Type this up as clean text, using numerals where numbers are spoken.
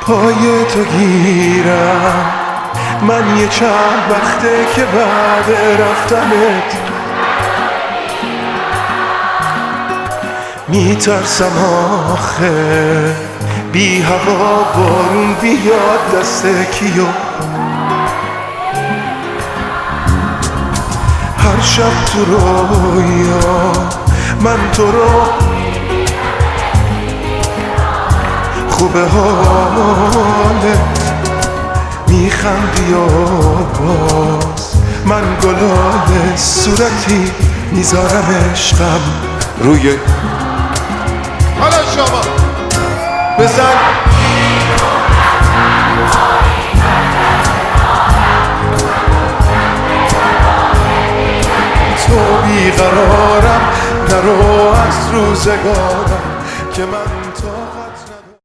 پای تو گیرم، من یه چند وقته که بعد رفتنت میترسم آخه بی هوا بارون بیاد دست کیو. هر شب تو رویا من تو رو خوبه حالت میخندی و باز من گلال صورتی میذارم عشقم روی حالا شما بزن تو بیقرارم، نرو از روزگارم که من طاقت ندارم.